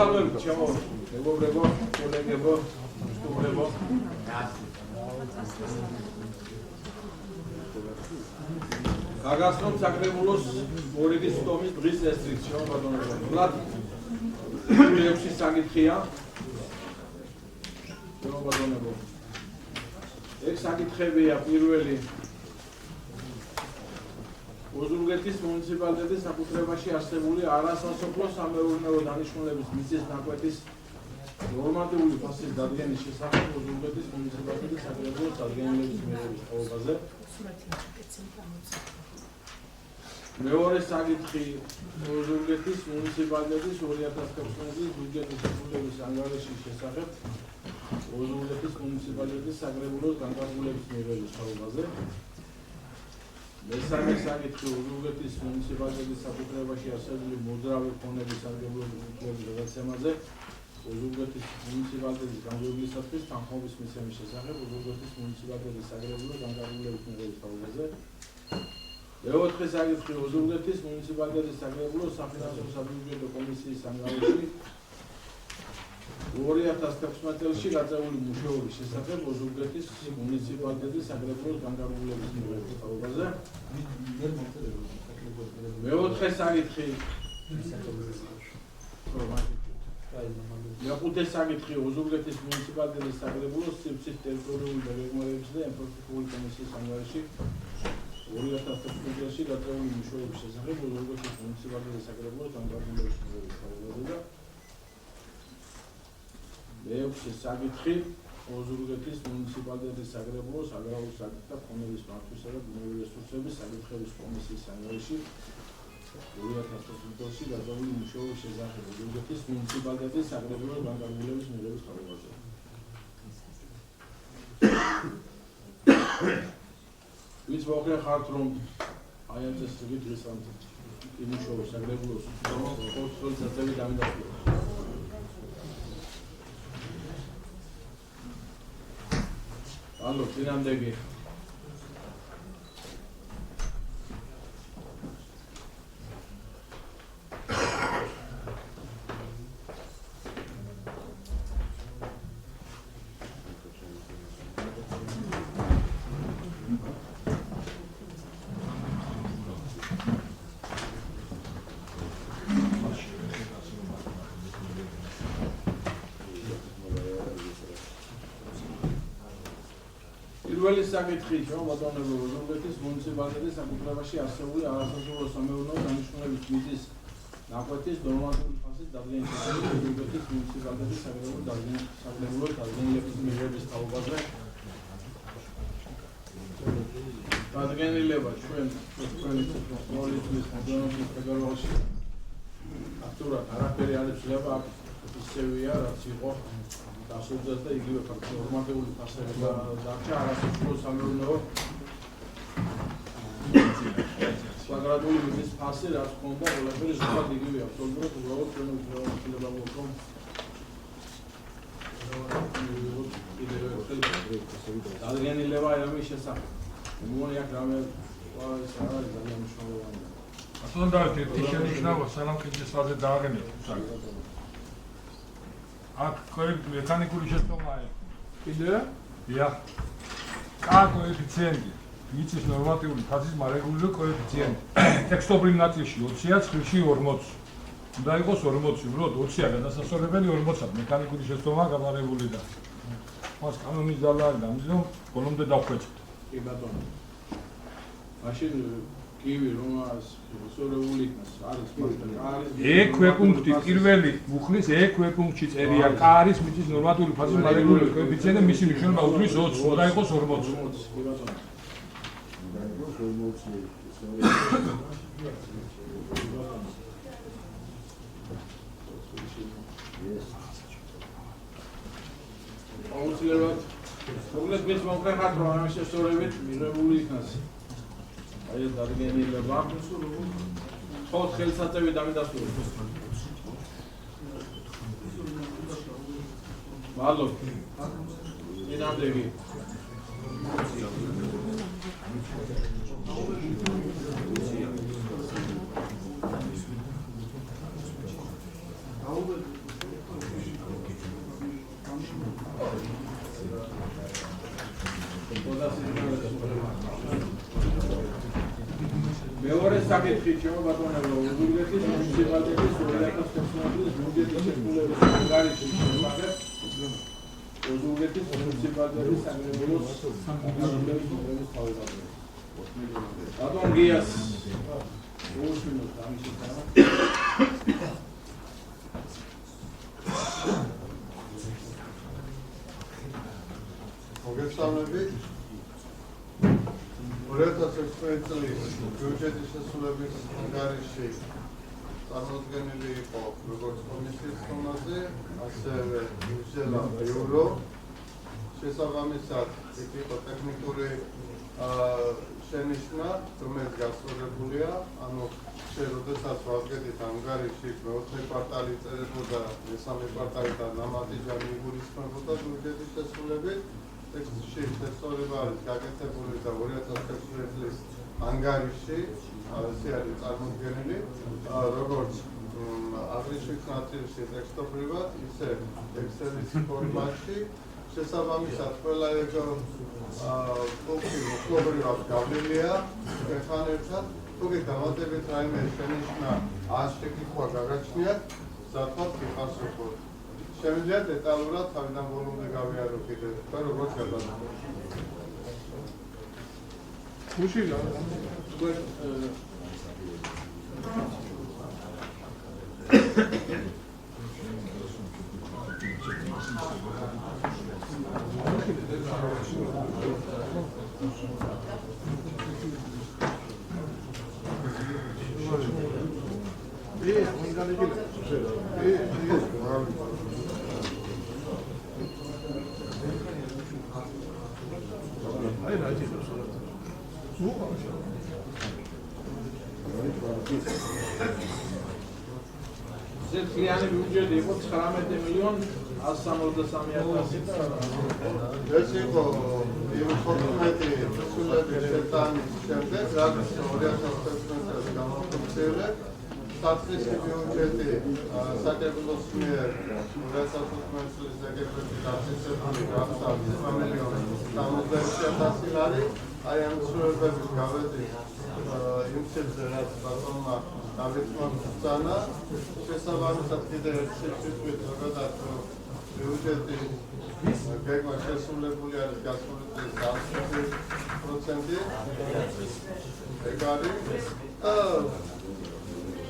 მოგესალმებით, ჩემო მეგობრებო, კოლეგებო, სტუმრებო. გაგაცნობთ საკრებულოს მორიდის ტომის დღის რესტრიქციო ბატონებო. ნულად 6 საკითხია. ჩემო ბატონებო. ეს საკითხებია პირველი ოზურგეთის მუნიციპალიტეტის საკუთრებაში არსებული არასასოფლო სამეურნეო დანიშნულების მიწის ნაკვეთის ნორმატიული ფასის დადგენის შესახებ ოზურგეთის მუნიციპალიტეტის საკრებულოს დადგენილების მიღების თაობაზე. მეორე საკითხი ოზურგეთის მუნიციპალიტეტის 2016 წლის ბიუჯეტის შესრულების ანგარიშის შესახებ ოზურგეთის მუნიციპალიტეტის საკრებულოს განკარგულების მიღების თაობაზე. მესამე საკითხი ოზურგეთის მუნიციპალიტეტის საკუთრებაში არსებული მოძრავი ფონების სარგებლობის უფლების გადაცემაზე ოზურგეთის მუნიციპალიტეტის განყოფილისათვის თანხმობის მიცემის შესახებ ოზურგეთის მუნიციპალიტეტის საკრებულოს განკარგულების მიღების თაობაზე. მეოთხე საკითხი ოზურგეთის მუნიციპალიტეტის საკრებულოს საფინანსო საბიუჯეტო კომისიის ანგარიში 2016 წელს გაწეული მუშაობის შესახებ ოზურგეთის მუნიციპალიტეტის საკრებულოს განკარგულების მიღების თაობაზე. მეოთხე საკითხი მეხუთე საკითხი ოზურგეთის მუნიციპალიტეტის საკრებულოს სივრცის ტერიტორიული რეგულირების და ინფრასტრუქტურული კომისიის ანგარიში 2016 წელს გაწეული მუშაობის შესახებ ოზურგეთის მუნიციპალიტეტის საკრებულოს განკარგულების მიღების თაობაზე. მეექვსე საკითხი ოზურგეთის მუნიციპალიტეტის საკრებულოს აგრარულ საკითხთა ფონდების მართვისა და ბუნებრივი რესურსების საკითხების კომისიის ანგარიში 2016 წელს გაწეული მუშაობის შესახებ ოზურგეთის მუნიციპალიტეტის საკრებულოს განკარგულების მიღების თაობაზე. ვინც მოხერხართ რომ აი ამ წესრიგით დღეს ამ იმუშაოს საკრებულოს ხორცშოთაწევი დამიდასტურა. Allo, წინამდები პირველი საკითხი რომ ბატონებო ოზურგეთის მუნიციპალიტეტის საკუთრებაში არსებული არასასოფლო სამეურნეო დანიშნულების მიწის ნაკვეთის ნორმატიული ფასის დადგენის შესახებ ოზურგეთის მუნიციპალიტეტის საკრებულოს დადგენილების მიღების თაობაზე. დადგენილება ჩვენ პოლიციის მოდელობის ფედერალში აქტიურად არაფერი არ იცვლება, ისევია რაც იყო დასრულდეს და იგივე ნორმატიული ფასები დარჩა არასოფლო სამეურნეო კვადრატული მიწის ფასი რაც ჰქონდა ყველაფერი ზუსტად იგივეა აბსოლუტურად უბრალოდ ჩვენ უცვლელობა გვაქვს დადგენილება ამის შესახებ. მეგონი აქ რამე ეს არის ძალიან მნიშვნელოვანია. ბატონო დავით ერთი შენიშნავა სანამ კითხისაზე დააღენეთ. აქ მექანიკური შეცდომაა. კიდე? დიახ. კა კოეფიციენტი. მიწის ნორმატიული ფასის მარეგულირებული კოეფიციენტი. ტექსტობრივ ნაწილში 20-ია, ცხრილში 40. უნდა იყოს 40, უბრალოდ 20-ია გადასასწორებელი 40-ა. მექანიკური შეცდომაა გამარებული და მას კანონის ძალა არის ამიტომ ბოლომდე დავხვეწით. კი ბატონო. მაშინ კივი რომ ასწორებული იქნას არის ექვე პუნქტი პირველი მუხლის ექვე პუნქტში წერია კარის მიწის ნორმატიული ფასის მარეგულირებული კოეფიციენტი მისი მნიშვნელობა უდრის 20, უნდა იყოს 40. კი ბატონო. აუცილებლად მოგლეს მის მომხერხართ რომ ამის შესწორებით მიღებული იქნას აი ეს დადგენილება ხო ხელსაწევი დამიდასტურეთ. მადლობთ. წინამდები მეორე საკითხი ჩემო ბატონებო, უზურგეთის მუნიციპალიტეტის 2019 წლის ბიუჯეტის შეკრულების ანგარიშის შესახებ უზურგეთის მუნიციპალიტეტის საგრებულოს სამგზავრო მომents თავდადებული. ბატონ გიას უსმინოთ ამის შესახებ. მოგესალმებით. 2016 წლის ბიუჯეტის შესრულების ანგარიში წარმოდგენილი იყო როგორც კომისიის ხომაზე, ასევე მისცემა ბიურო. შესაბამისად, იქ იყო ტექნიკური შენიშვნა, რომელიც გასწორებულია, ანუ როდესაც ვადგენთ ანგარიში მეოთხე კვარტალი წერებოდა, მესამე კვარტალიდან ნამატიჯანი იგულისხმებოდა ბიუჯეტის შესრულებით. ტექსტში შესწორება არის გაკეთებული და 2016 წლის ანგარიში ასე არის წარმოდგენილი, როგორც აღნიშნულ ნაწილში ტექსტობრივად, ისე ექსელის ფორმატში. შესაბამისად, ყველა ეგ პუნქტი მოკლობრივად გავლილია ერთმანეთთან. თუ კი დამატებით რაიმე შენიშვნა ან შეკითხვა გაგაჩნიათ, ზათვად გიხარსებოდ. შემიძლია დეტალურად თავიდან ბოლომდე გავიარო კიდევ და როგორც გადავიდეთ. უშილა ზეთიანი ბიუჯეტი იყო 19.163.000 და ეს იყო იმ შესრულების შეტანის შემდეგ, რაც 2016 წელს გამოფხიზდა. სტატისტიკის ბიუჯეტი საკრებულოს მიერ 2015 წლის დეკემბერში დაწესებული გახდა 1.070.000 ლარი. აი ამ ცნობების გავედით იმ ცელზე, რაც ბატონმა დავიწყებსანა, შესაბამისად კიდევ ერთი შეხვედრით ზოგადად ბიუჯეტი გეგმა შესრულებული არის გასული წლის 10%. ეგ არის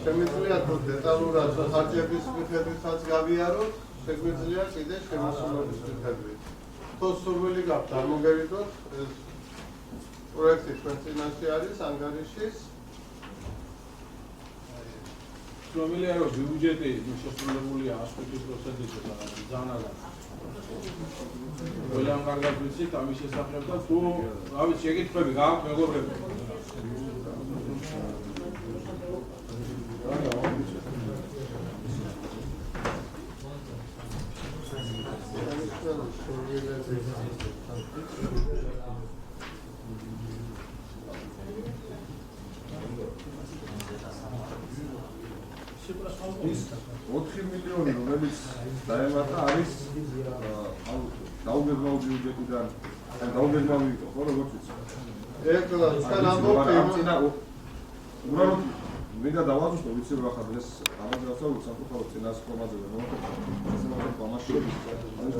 შემიძლია თუ დეტალურად ხარჯების მიხედვითაც გავიაროთ, შეგვიძლია კიდე შემოსავლების მიხედვით. თუ სურვილი გაქვთ, არ მოგევიდოთ, ეს პროექტი თქვენ წინაშე არის ანგარიშის. ცნობილია, რომ ბიუჯეტი შესრულებულია 100%-ით ძალიან ყველამ კარგად ვიცით ამის შესახებ და თუ რავი შეკითხვები გააქვთ მეგობრებო. ის 4 მილიონი, რომელიც დაემატა არის დაუგეგმავ ბიუჯეტიდან, ან დაუგეგმავი იყო, ხო, როგორც ვიცი. ეგ თან ამბობთ, უბრალოდ მინდა დავაზუსტო, ვიცი რა ხარ დღეს ამაზე ვსაუბრობ საკუთარ წინას ფორმაზე და ამაში არის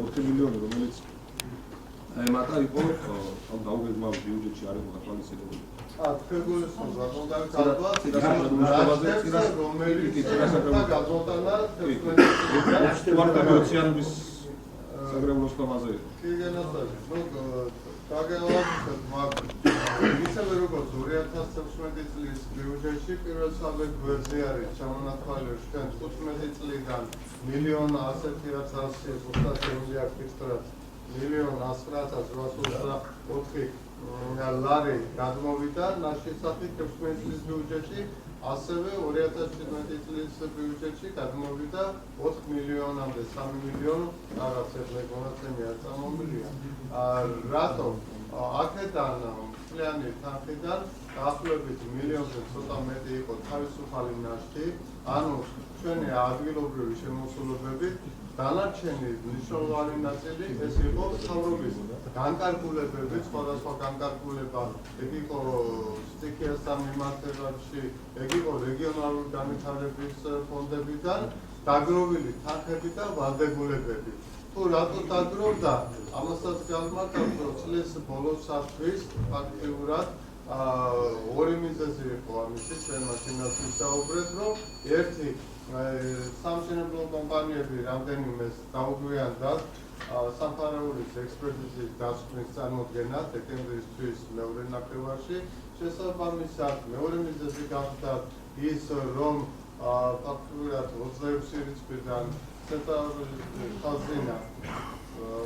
4 მილიონი, რომელიც დაემატა იყო ამ დაუგეგმავ ბიუჯეტში არ იყო გათვალისწინებული. თქვენგულს ზოგადად გადვა ცირას რომელიც გადმოტანა კვარტალიანობის საგრებულოს ფორმაზე იყო. კი გენასწავლე. დაგევალებთ ისევე როგორც 2016 წლის ბიუჯეტში პირველ საერთო არის ჩამონათვალე ჩვენ 15 წლიდან 1.100.000 ფიქრად 1.100.804 ლარი გადმოვიდა ნაშისახით 16 წლის ბიუჯეტში, ასევე 2017 წლის ბიუჯეტში გადმოვიდა 4 მილიონამდე, 3 მილიონი რაღაც ეხლა მონაცემი არ წამომილია. რატომ? აქედან მთლიანი თანხიდან დაახლოებით მილიონზე ცოტა მეტი იყო თავისუფალი ნაშთი, ანუ ჩვენი ადგილობრივი შემოსულობებით დანარჩენი მნიშვნელოვანი ნაწილი ეს იყო ცხოვრების განკარგულებები, სხვადასხვა განკარგულება, ეგ იყო სტიქიასთან მიმართებაში, ეგ იყო რეგიონალური განვითარების ფონდებიდან დაგროვილი თანხები და ვალდებულებები. თუ რატო დაგროვდა, ამასაც გავიმართავთ, რომ წლის ბოლოსთვის ფაქტიურად ორი მიზეზი იყო ამისი, ჩვენ მაშინაც ვისაუბრეთ, რომ ერთი სამშენებლო კომპანიები რამდენიმეს დაუგვიანდათ სამხარაულის ექსპერტიზის დასკვნის წარმოდგენა დეკემბრისთვის მეორე ნახევარში. შესაბამისად, მეორე მიზეზი გახდა ის, რომ ფაქტურად 26 რიცხვიდან ცენტრალური ხაზინა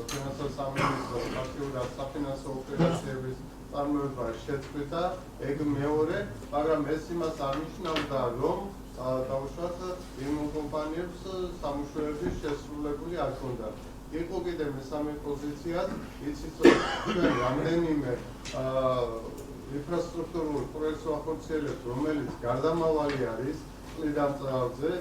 ფინანსო-სამინისტრო ფაქტურად საფინანსო ოპერაციების წარმოება შეწყვიტა, ეგ მეორე, მაგრამ ეს იმას არ ნიშნავდა, რომ დაუშვათ იმ კომპანიებს სამუშაოების შესრულებული არ ჰქონდათ. იყო კიდევ მესამე პოზიციაც, იცით რომ ჩვენ რამდენიმე ინფრასტრუქტურულ პროექტს ვახორციელებთ, რომელიც გარდამავალი არის წლიდან წლზე,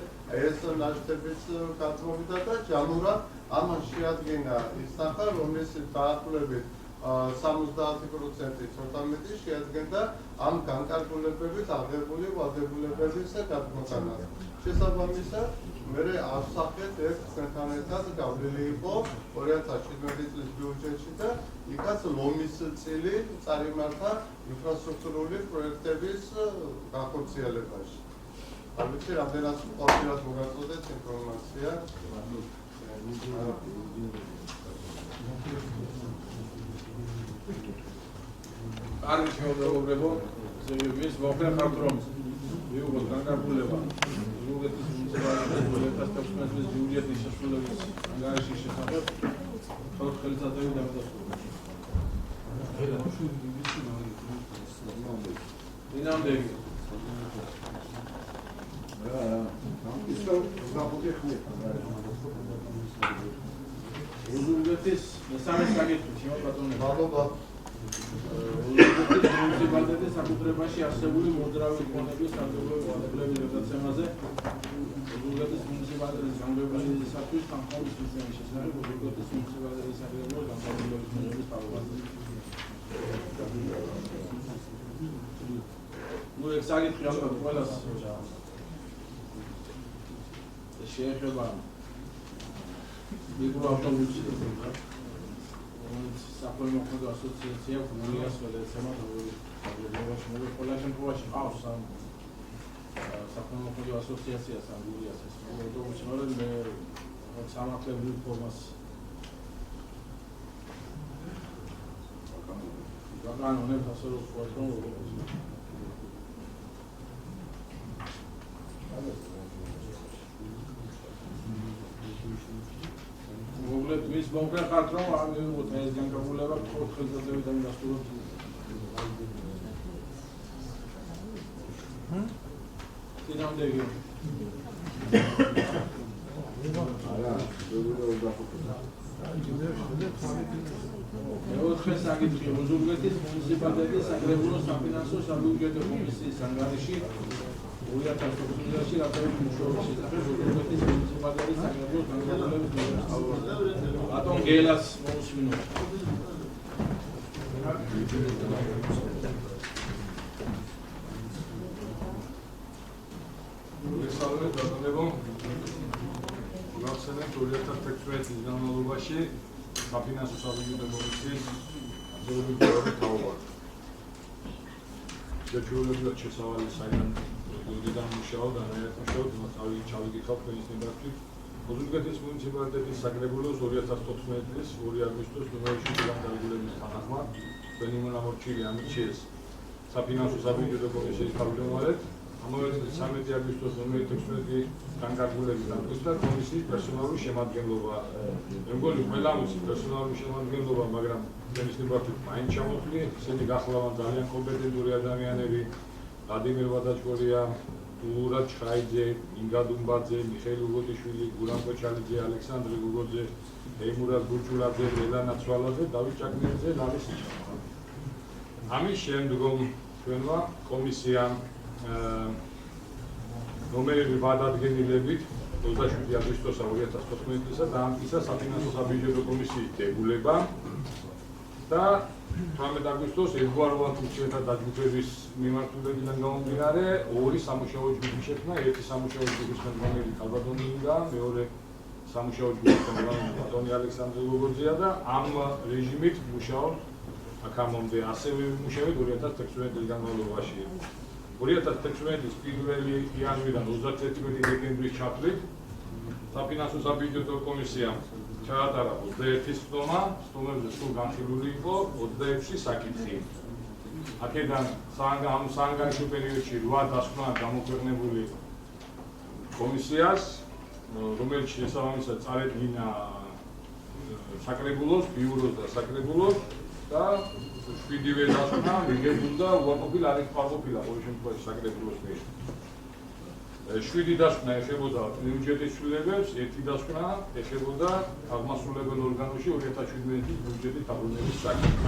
ეს ნაშთების გაწმოვიდა და ჯამურად ამან შეადგინა ის თანხა, რომელიც დაახლოებით 70% ცოტა მეტი შეადგენდა ამ განკარგულებებით აღებული ვალდებულებების გადმოტანას. შესაბამისად, მე ავსახეთ ეს ჩვენთან ერთად გავლილი იყო 2017 წლის ბიუჯეტში და იქაც ლომის წილი წარიმართა ინფრასტრუქტურული პროექტების განხორციელებაში. ამით რამდენად ყოფილად მოგაწოდეთ ინფორმაცია. არის შემოგვიყვება ზეგების მოკლე ხართ რომ მიუღოთ განკარგულება ზუგდიდის მუნიციპალიტეტის 2016 წლის ბიუჯეტის შესრულების ანგარიშის შესახებ ხალხ ხელისადები დამადასტურდა. დინამდე ზუგდიდის მესამე საკითხი შემოგვიყვება. მადლობა. მუნიციპალიტეტის საკუთრებაში არსებული მოძრავი ფონდების საკუთრებული ვალდებულების გადაცემაზე ზუგდიდის მუნიციპალიტეტის გამგებლისათვის თანხმობის მიზნის შესახებ ზუგდიდის მუნიციპალიტეტის საკუთრებული განკარგულების მიზნების თავობაზე. ეს საკითხი ალბათ ყველას შეეხება მიკროავტობუსის საფორმო ასოციაცია გურიას გადაცემა გურიაში ყველა შემთხვევაში ყავს ამ საფორმო ასოციაცია გურიას ეს ავტობუსი მაგრამ მე სამართლებრივ ფორმას განონებს ასე რომ მოგვიყვებით მის მომხრე ხართ რომ არ მივიღოთ ეს განკარგულება ხელსაწყოებიდან დასტუროთ. დინამდე მეოთხე საკითხი ზუგდიდის მუნიციპალიტეტის საკრებულო საფინანსო საბიუჯეტო კომისიის ანგარიში 2019 წელს რატომ მუშაობის შესახებ ზუგდიდის მუნიციპალიტეტის საკრებულო განკარგულების მიზნებს თავობაზე. ბატონ გელას მოусმინოთ. მოგესალმებით ბატონებო. გახსენებთ 2016 წლის განმავლობაში საფინანსო საბიუჯეტო კომისიის აღზრდილი თავობა. შეჩვეულებრივად შესავალი საიდან გუდიდან მუშაობ და რაერთ მუშაობ, თავი ჩავიგიხავ თქვენის ნებართვით. ზუგდიდის მუნიციპალიტეტის საკრებულოს 2014 წლის 2 აგვისტოს ნომერში განკარგულების თანახმად თქვენი მონამორჩილი ამით შეეს საფინანსო საბიუჯეტო კომისიის თავმჯდომარედ. ამავე წლის 13 აგვისტოს ნომერი 16 განკარგულების დამკვიდრდა კომისიის პერსონალური შემადგენლობა. მე მგონი ყველამ იცის პერსონალური შემადგენლობა, მაგრამ თქვენის ნებართვით მაინც ჩამოთვლი, ისინი გახლავენ ძალიან კომპეტენტური ადამიანები. Vladimir Vadačkorია, Ura Chxaidze, Inga Dumbadze, Mikhail Ugodiშვილი, Guran Kochaliძე, Aleksandr Gugodze, Eimurad Burchuladzე, Elana Tsvaladze, David Chakmirdzე, Laris Ichava. ამის შემდგომ ჩვენმა კომისიამ ნომერები გადადგენილებით 27 აგვისტოსა 2014-ისა დაამტკიცა საფინანსო საბიუჯეტო კომისიის დებულება და 18 აგვისტოს ერთგვაროვან ფუნქციათა დაჯგუფების მიმართულებიდან გამომდინარე ორი სამუშაო ჯგუფი შექმნა, ერთი სამუშაო ჯგუფის ხელმძღვანელი კალბატონია, მეორე სამუშაო ჯგუფის ხელმძღვანელი ბატონი ალექსანდრე ლოგოძია და ამ რეჟიმით მუშაობ აქამდე ასევე მუშაობ 2016 წლის განმავლობაში. 2016 პირველი იანვრიდან 31 დეკემბრის ჩათვლით საფინანსო საბიუჯეტო კომისიამ ჩაატარა 21 სტომა, სტომებზე სულ განხილული იყო 26 საკითხი. აქედან ამ საანგარიშო პერიოდში 8 დასკვნა გამოქვეყნებული კომისიას, რომელიც შესაბამისად წარედგინა საკრებულოს, ბიუროს და საკრებულოს და 7-ვე დასკვნა მიღებულდა უარყოფილ არ ეხმარყოფილა ყოველ შემთხვევაში საკრებულოს მიერ. 7 დასკვნა ეხებოდა ბიუჯეტის ცვლილებებს, 1 დასკვნა ეხებოდა აღმასრულებელ ორგანოში 2017 ბიუჯეტის დაბრუნების საკითხს.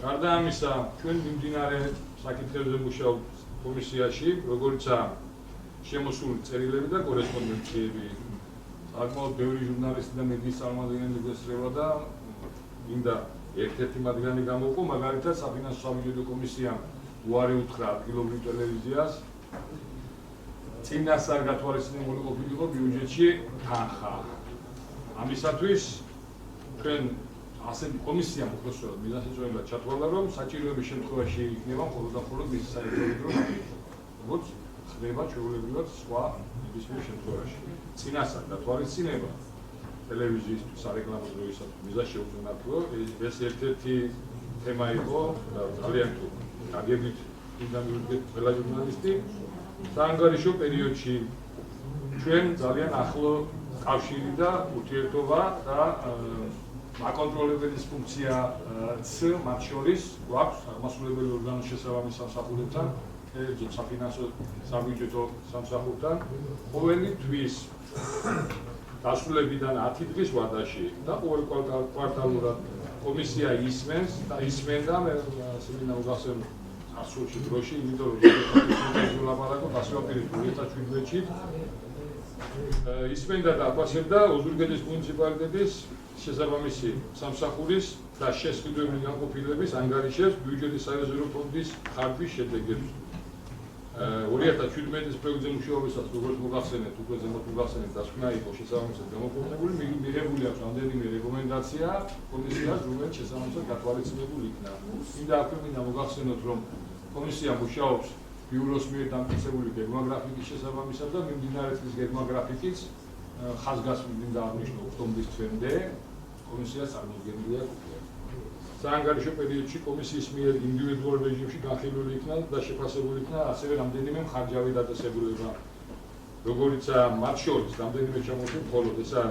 გარდა ამისა, ჩვენ მიმდინარე საკითხებზე მუშაობ კომისიაში, როგორიცაა შემოსული წერილები და კორესპონდენციები. საკმაოდ ბევრი ჟურნალისტი და მედიის წარმომადგენელი ესწრება და მინდა ერთ-ერთი მათგანი გამოვყო, მაგალითად საფინანსო საბიუჯეტო კომისიამ უარი უთხრა ადგილობრივ ტელევიზიას წინასწარ გათვალისწინებული ყოფილიყო ბიუჯეტში თანხა. ამისათვის ჩვენ ასეთი კომისიამ უხსოვს მიზანსაწვდომად ჩათვალა, რომ საჭიროების შემთხვევაში იქნება მხოლოდ და მხოლოდ მისი საერთო როგორც ხდება ჩვეულებრივად სხვა ნებისმიერ შემთხვევაში. წინასწარ გათვალისწინება ტელევიზიისთვის სარეკლამო დროისათვის მიზანს შეუძლებელია. ეს ერთ-ერთი თემა იყო და ძალიან თუ გაგებით უნდა მივიდგეთ ყველა ჟურნალისტი. საანგარიშო პერიოდში ჩვენ ძალიან ახლო კავშირი და ურთიერთობა და აკონტროლებელის ფუნქციაც მათ შორის გვაქვს აღმასრულებელი ორგანოს შესაბამის სამსახურებთან, საფინანსო საბიუჯეტო სამსახურთან ყოველი თვის დასრულებიდან 10 დღის ვადაში და ყოველ კვარტალურად კომისია ისმენს და ისმენდა მე სიმინა უგახსენ ასულში დროში, იმიტომ რომ ლაპარაკობ ასეაპირის 2017-ში ისმენდა და აფასებდა ოზურგეთის მუნიციპალიტეტის შესაბამისი სამსახურის და შესყიდვების განყოფილების ანგარიშებს ბიუჯეტის სარეზერვო ფონდის ხარჯვის შედეგებს. 2017 პროექტზე მუშაობისას, როგორც მოგახსენეთ, უკვე ზემოთ მოგახსენეთ, დასკვნა იყო შესაბამისად გამოქვეყნებული, მიღებული აქვს რამდენიმე რეკომენდაცია კომისიას, რომელიც შესაბამისად გათვალისწინებული იქნა. მინდა აქვე მოგახსენოთ, რომ კომისია მუშაობს ბიუროს მიერ დამტკიცებული გეგმაგრაფიკის შესაბამისად და მიმდინარე წლის გეგმაგრაფიკიც ხაზგასმით მინდა აღნიშნო ოქტომბრის თვემდე კომისიას წარმოდგენილი აქვს. საანგარიშო პერიოდში კომისიის მიერ ინდივიდუალურ რეჟიმში განხილული იქნა და შეფასებული იქნა ასევე რამდენიმე მხარჯავი დაწესებულება, როგორიცაა მათ შორის რამდენიმე ჩამოთვლილი მხოლოდ ესა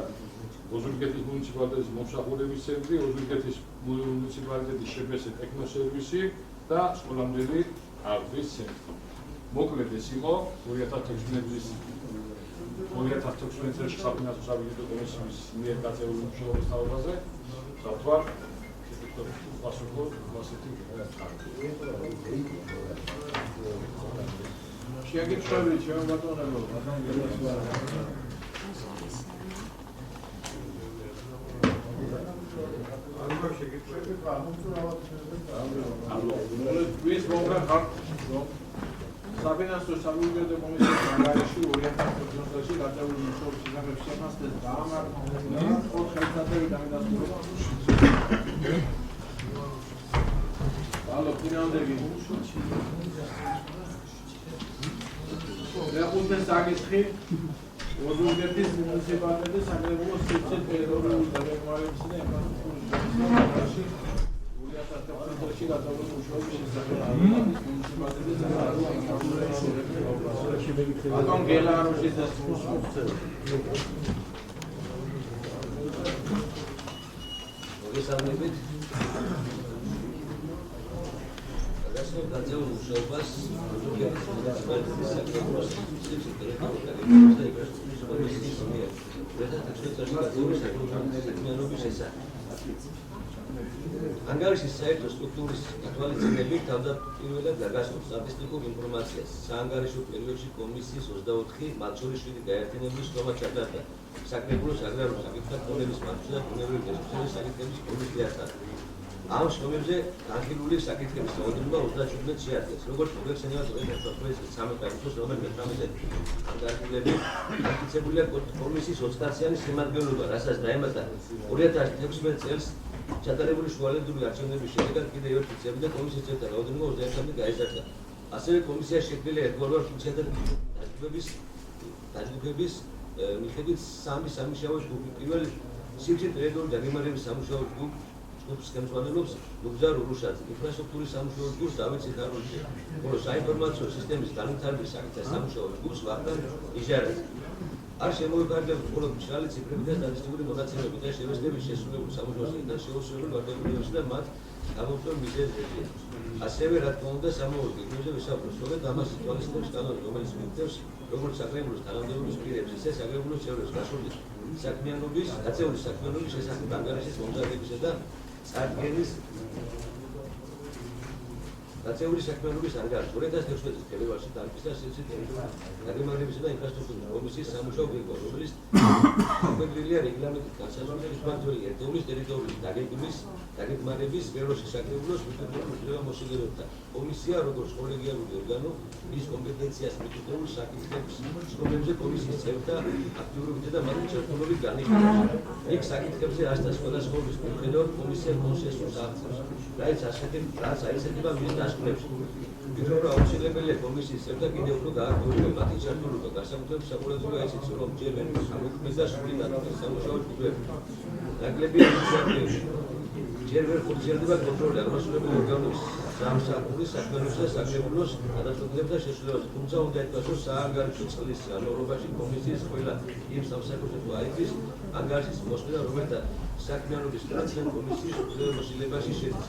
ოზურგეთის მუნიციპალიტეტის მომსახურების ცენტრი, ოზურგეთის მუნიციპალიტეტის შეფესე ტექნოსერვისი და სკოლამდელი აღზრდის ცენტრი. მოკლედ ეს იყო 2016 წელს საფინანსო საბიუჯეტო კომისიის მიერ გაწეული მუშაობის თაობაზე. დავთვალ შეგეჩვევით ჩვენ ბატონებო, საფინანსო საბიუჯეტო კომისიის ანგარიში 2014 წელს გაწეული მუშაობის შესახებ შეფასდეს დაამარცხა 4 ხელსაწერი დამიდასტურება. Allo, finaldegi. Mეხუთე საკითხი ოზურგეთის მუნიციპალიტეტის საკრებულოს სივრცე ტერიტორიული დაგეგმარებისა და ინფრასტრუქტურის 2014 წელს გაწეული მუშაობის შესახებ მუნიციპალიტეტის საკრებულოს ბატონ გელაროშის და მოგესალმებით. გაწეულ მუშაობას ოზურგეთის მუნიციპალიტეტის საკრებულოს სივრცე ტერიტორიული დაგეგმარებისა და ინფრასტრუქტურის კომისიის მიერ ანგარიშის საერთო სტრუქტურის გათვალისწინებით თავდაპირველად გაგასწორს სტატისტიკურ ინფორმაციას საანგარიშო პერიოდში კომისიის 24, მათ შორის 7 გაერთიანებული შრომა ჩატარდა საკრებულოს აგრარულ საკითხთა კოლეგის მართვის და ბუნებრივი რესურსების საკითხების კომისიასთან. ამ შრომებზე განხილული საკითხების რაოდენობა 37-ს შეადგენს. როგორც მოგეხსენებათ 2013 წლის ნოემბრის 13-ზე ანგარიშები აკეთებულია კომისიის 20-იანი შემადგენლობა, რასაც დაემატა 2016 წელს ჩატარებული შუალედური არჩევნების შედეგად კიდევ ერთი წევრი და კომისიის წევრთა რაოდენობა 21-მდე გაიზარდა. ასევე კომისია შექმნილია ერთგვაროვან ფუნქციათა დაჯგუფების მიხედვით სამი სამუშაო ჯგუფი. პირველი სივრცე ტერიტორიული დაგემარების სამუშაო ჯგუფს ხელმძღვანელობს ლუგზარ ურუშაძე, ინფრასტრუქტურის სამუშაო ჯგუფს დავით სიხარულიძე, ხოლო საინფორმაციო სისტემის განვითარების საკითხთა სამუშაო ჯგუფს ვახტანგ იჟარაძე. არ შემოიფარგლებს მხოლოდ მშრალი ციფრები და სტატისტიკური მონაცემები და შევეცდებით შესრულებულ სამუშაოსთან შეუსრულებელ ვარდაგებებს და მათ გამომწვევ მიზეზებზე. ასევე რა თქმა უნდა სამოური გეგმებზე ვისაუბროთ, სწორედ ამას ითვალისწინებს კანონი, რომელიც მიღწევს როგორც საკრებულოს თანამდებობის პირებს, ისე საკრებულოს წევრებს გასული საქმიანობის, გაწეული საქმიანობის შესახებ ანგარიშის მომზადებისა და წარდგენის გაწეული საქმიანობის ანგარიში 2016 წლის ფებრუარში დაამტკიცა სივრცე ტერიტორიული დაგემარებისა და ინფრასტრუქტურის კომისიის სამუშაო გეგმა, რომელიც შეგვიძლია რეგლამენტით განსაზღვრული მმართველი ერთეულის ტერიტორიული დაგეგმარების სფეროში საკრებულოს მიწვეულობა მოსადებებთან. კომისია როგორც კოლეგიალური ორგანო მის კომპეტენციას მიწვეულ საკითხებს შრომებზე კომისიის წევრთა აქტიურობით და მათი ჩართულობით განიხილავს. იქ საკითხებზე ასთა სხვადასხვაობის მიუხედავად კომისია კონსენსუსს აღწევს, რაც აისახება მის დასკვნებში. ვფიქრობ, რომ აუცილებელია კომისიის წევრთა კიდევ უფრო გააქტიურებონ მათი ჩართულობა, განსაკუთრებით საკუთრებაა ისიც, რომ ჯერ ვერ ამოქმედდა სრული დატვირთული სამუშაო ჯგუფები. ნაკლებია ინიციატივები. ჯერ ვერ ხორციელდება კონტროლი აღმასრულებელი ორგანოების სამსახურის საქმიანობის და საკრებულოს გადაწყვეტილებათა შესრულებაზე. თუმცა უნდა ითქვას, საანგარიშო წლის განმავლობაში კომისიის ყველა იმ სამსახურში თუ აიწვის ანგარიშის მოსმენა, რომელთა საქმიანობის ტრანსფერ კომისიის უფლებამოსილებაში შედის.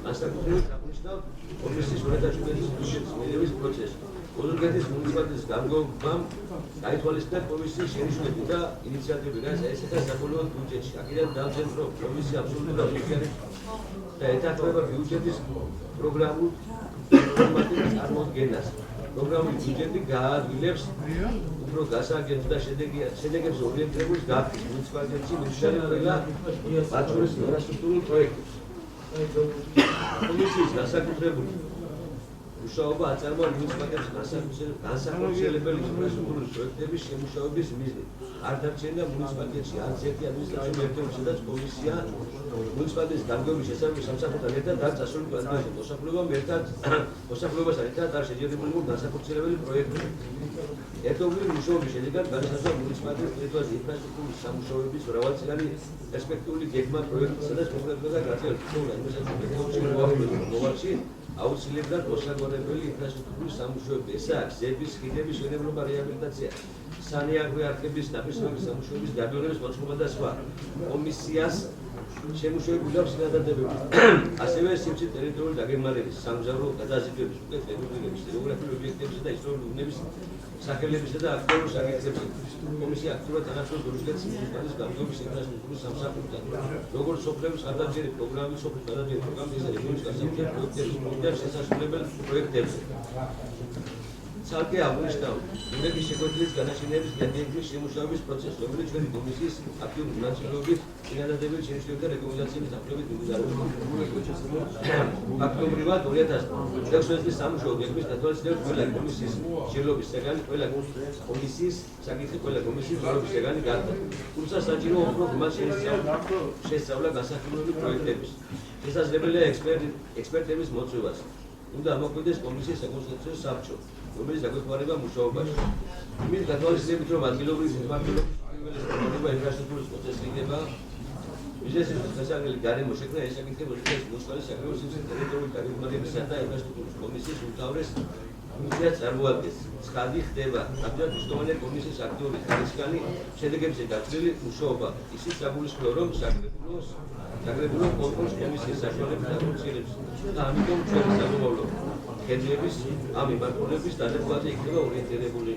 განსაკუთრებით აღნიშნავთ კომისიის 2017 წლის ბიუჯეტის მიღების პროცესს. ოზურგეთის მუნიციპალიტეტის გამგეობამ გაითვალისწინა კომისიის შენიშვნები და ინიციატივები, რაც აესახა საბოლოო ბიუჯეტში. აქედან დავწერთ, რომ კომისია აბსოლუტურად უხიარებს და ეთანხმება ბიუჯეტის პროგრამულ წარმოდგენას. პროგრამული ბიუჯეტი გააადვილებს უფრო გასაგებს და შედეგებს ორიენტირებულ გაფის მუნიციპალიტეტში მიშალე ყველა მათ შორის ინფრასტრუქტურულ პროექტებს. კომისიის განსაკუთრებული მუშაობა აწარმოა მუნიციპალიტეტის განსახორციელებელი ინფრასტრუქტურის პროექტების შემუშავების მიზნით. არ დარჩენია მუნიციპალიტეტში არც ერთი ადმინისტრაციული ერთეული, სადაც კომისია მუნიციპალიტეტის გამგეობის შესაბამის სამსახურთან ერთად არ წასული პლანზე. მოსახლეობასთან ერთად არ შეჯერებული განსახორციელებელი პროექტები. ერთობლივი მუშაობის შედეგად განისაზღვრა მუნიციპალიტეტის ტერიტორიაზე ინფრასტრუქტურის სამუშაოების მრავალწლიანი პერსპექტიული გეგმა პროექტი, სადაც კონკრეტულად გაწევრდა მოვალში აუცილებლად მოსაგვარებელი ინფრასტრუქტურის სამუშაოები, ესაა გზების, ხიდების მშენებლობა, რეაბილიტაცია, სანიარგვე არხების ნაპირსხეობის სამუშაოების გაბიურების მოწყობა და სხვა. კომისიას შემუშავებული აქვს წინადადებები. ასევე სივრცე ტერიტორიული დაგეგმარების, სამგზავრო გადაზიდვების, უკეთ რეგულირების, გეოგრაფიული ობიექტებისა და ისტორიული ბუნების სახელებისა და აქტიურ საკითხებზე. კომისია აქტიურად თანახმობს ოზურგეთის მუნიციპალიტეტის გამგეობის ინფრასტრუქტურის სამსახურთან, როგორც სოფლების ხარდაჭერის პროგრამის, სოფლის გადაჭერის პროგრამის და რეგიონის განსაკუთრებულ პროექტების მუდმივად შესაძლებელ პროექტებზე. ცალკე აღნიშნავ იმედის შეკვეთხის განაშენების დადიანების შემუშავების პროცესს, რომელიც ჩვენი კომისიის აქტიური მონაწილეობით წინადადებული შენიშვნები და რეკომენდაციების აღწევით მიმდინარეობს. ფაქტობრივად 2016 წლის სამუშაო გეგმის გათვალისწინებით ყველა კომისიის შეძლობის საგანი, ყველა კომისიის საკითხი, ყველა კომისიის ძალობის საგანი გახდა. თუმცა საჭიროა უფრო ღრმად შესწავლა განსახილველი პროექტების. შესაძლებელია ექსპერტების მოწვევას. უნდა ამოქმედდეს კომისიის საკონსულტაციო საბჭო, რომელიც დაგვეხმარება მუშაობაში. იმით გათვალისწინებით, რომ ადგილობრივი მმართველობა ინფრასტრუქტურის პროცესი იქნება მიზეზისთვის დასაგრელი გარემო შექმნა ეს საკითხები ოზურგეთის მუნიციპალიტეტის საკრებულოს სივრცე ტერიტორიული დაგეგმარებისა და ინფრასტრუქტურის კომისიის უმთავრეს ფუნქციას წარმოადგენს. ცხადი ხდება აბსოლუტურად მნიშვნელოვანი კომისიის აქტიური ხარისხიანი შედეგებზე გაწეული მუშაობა. ისიც საგულისხმოა, რომ საკრებულო კონტროლის კომისიის საშუალებით ახორციელებს და ამიტომ ჩვენი სამომავლო ხედვების ამ მიმართულების დანერგვაზე იქნება ორიენტირებული.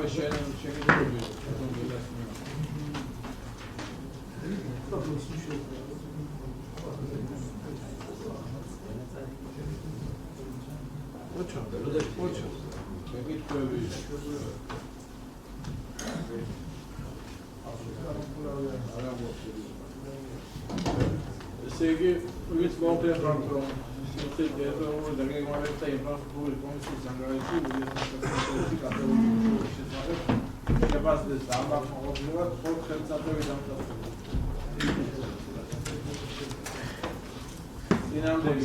ამავე შეგიძლია ესე იგი, ვინც მოვხერხავთ, რომ სოციალურ დაგეგმარებათა ინფრასტრუქტურის კომისიისანგარიში უზრუნველყოფის კატეგორიის შესახებ შეფასდეს დამახმარებლად მხოლოდ ხელსაწყოები დამტკიცებული. დინამდები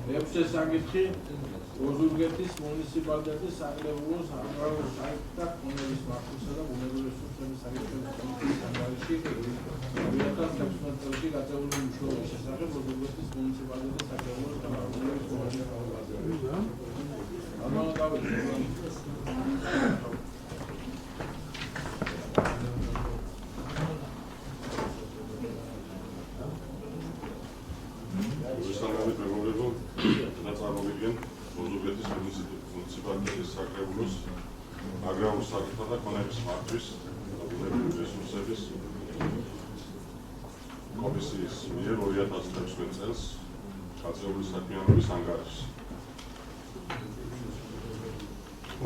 მეექვსე საკითხი ოზურგეთის მუნიციპალიტეტის საკრებულოს აგრარულ საერთთა ფონდების მართვისა და ბუნებრივი რესურსების საკითხების კომისიისანგარიში 2016 წელს გაწეული მუშაობის შესახებ ოზურგეთის მუნიციპალიტეტის საკრებულოს განხორციელების ოზურგეთის მუნიციპალიტეტის საკრებულოს აგრარულ საკითხთა და ქონების მართვის და ბუნებრივი რესურსების კომისიის მიერ 2016 წელს გაწეული საქმიანობის ანგარიში.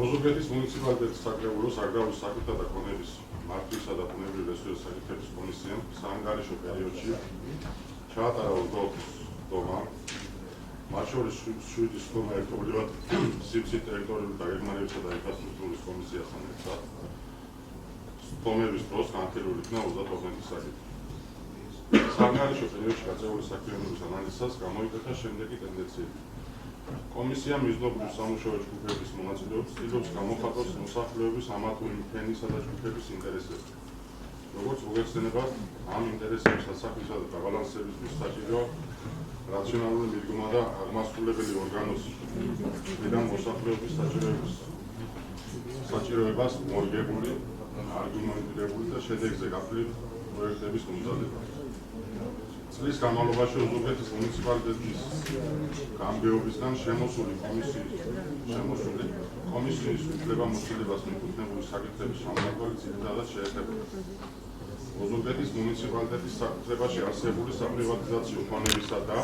ოზურგეთის მუნიციპალიტეტის საკრებულოს აგრარულ საკითხთა და ქონების მართვისა და ბუნებრივი რესურსების საკითხების კომისიამ საანგარიშო პერიოდში ჩაატარა 24 სხდომა, მათ შორის 7 სხდომა ერთობლივად სივრცის ტერიტორიული დაგეგმარებისა და ინფრასტრუქტურის კომისიასთან ერთად. სხდომების დროს განხილული იქნა 34 საკითხი. საანგარიშო პერიოდში გაწეული საქმიანობის ანალიზისას გამოიკეთა შემდეგი ტენდენციები. კომისია მიზნობრივ სამუშაო ჯგუფების მონაწილეობს ცდილობს გამოხატოს მოსახლეობის ამათური ფენისა და ჯგუფების ინტერესები. როგორც მოგეხსენებათ, ამ ინტერესების სასახლისა და დაბალანსებისთვის საჭირო რაციონალური მიდგომა და აღმასრულებელი ორგანოს მხრიდან მოსახლეობის საჭიროებას მორგებული, არგუმენტირებული და შედეგზე გაფრთხილებული პროექტების მომზადება. წლის განმავლობაში ოზურგეთის მუნიციპალიტეტის გამგეობისგან შემოსული კომისიის უფლებამოსილებას მიკუთვნებული საკითხების შემოგვარებით ძირითადად შეეხება ოზურგეთის მუნიციპალიტეტის საკუთრებაში არსებული საპრივატიზაციო ფონდებისა და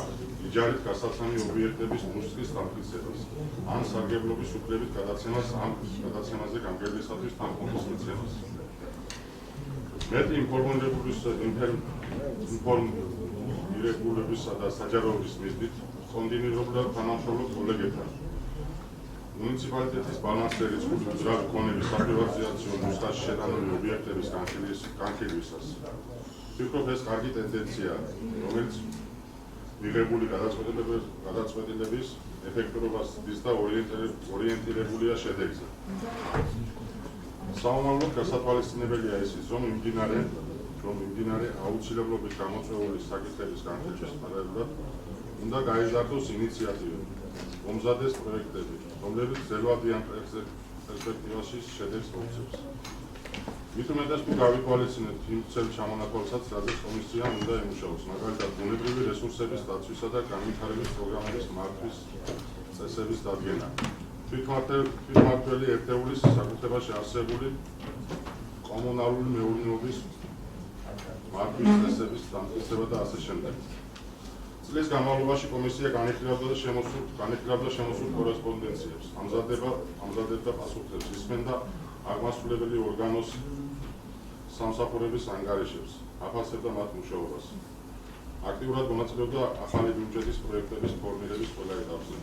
იჯარით გასაცემი ობიექტების მუსტრის დამტკიცებას, ან სარგებლობის უფლების გადაცემას ამ გადაცემაზე გამგებლისათვის თანხმობის მიცემას. მეტი ინფორმირებულებისა და საჯაროების მიზნით კონტინუირულად თანამშრომლობ კოლეგებთან. მუნიციპალიტეტის ბალანსზე რიცხული უძრავი ქონების საპრივატიზაციო ნუსხაში შეტანილი ობიექტების განხილვისას. ვფიქრობ, ეს კარგი ტენდენციაა, რომელიც მიღებული გადაწყვეტილების ეფექტურობას ცდის და ორიენტირებულია შედეგზე. საომავლოდ გასათვალისწინებელია ისიც, რომ მიმდინარე აუცილებლობით გამოწვეული საკითხების განხილვის პარალელურად უნდა გაიზარდოს ინიციატივები, მომზადეს პროექტები, რომლებიც ძველვადიან პერსპექტივაში შედეგს მოგცემს. მით უმეტეს თუ გავითვალისწინებთ იმ ცელ ჩამონათვალსაც, რაზეც კომისია უნდა ემუშაოს, მაგალითად ბუნებრივი რესურსების დაცვისა და განვითარების პროგრამების მართვის წესების დადგენა. თვითმმართველი ერთეულის საკუთრებაში არსებული კომუნალური მეურნეობის მართვის წესების დამტკიცება და ასე შემდეგ. წლის განმავლობაში კომისია განიხილავდა შემოსულ კორესპონდენციებს, ამზადებდა პასუხებს, ისმენდა აღმასრულებელი ორგანოს სამსახურების ანგარიშებს, აფასებდა მათ მუშაობას. აქტიურად მონაწილეობდა ახალი ბიუჯეტის პროექტების ფორმირების ყველა ეტაპზე.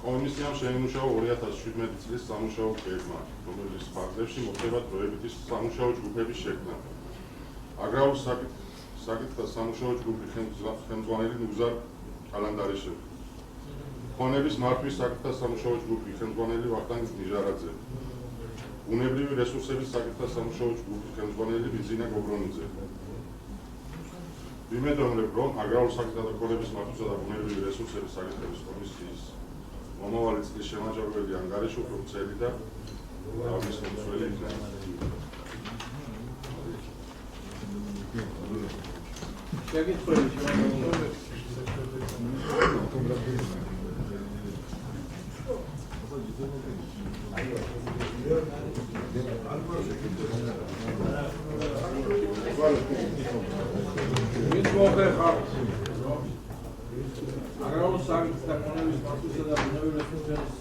კომისიამ შეიმუშავა 2017 წლის სამუშაო გეგმა, რომლის ფარგლებში მოხდება დროებითი სამუშაო ჯგუფების შექმნა. აგრარულ საკითხთა სამუშაო ჯგუფი ხელმძღვანელი ნუგზარ კალანდარიშვილი. ქონების მართვის საკითხთა სამუშაო ჯგუფი ხელმძღვანელი ვახტანგ ნიჟარაძე. ბუნებრივი რესურსების საკითხთა სამუშაო ჯგუფი ხელმძღვანელი ბიძინა გობრონიძე. ვიმედოვნებ, რომ აგრარულ საკითხთა და ქონების მართვისა და ბუნებრივი რესურსების საკითხების კომისიის მომავალი წლის შემაჯამებელი ანგარიში უფრო ვრცელი და აღმასრულებელი იქნება. შეგიძლიათ ვინც მოხერხავს აგრარულ საკითხს და კონების პასუხისა და ბუნებრივ რესურსების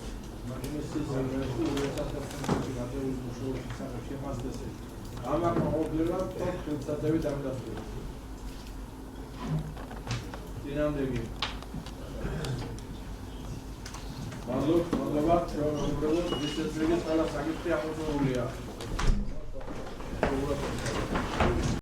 მაგისტრის უნივერსიტეტში გადაული მუშაობის შესახებ შეფასდესე ამან მოყოლებლად ხელსაწერები დამდასრულა დინამდეგი მადლობა რომ უბრალოდ ეს წესრიგის ყველა საკითხი აღმოსავლულია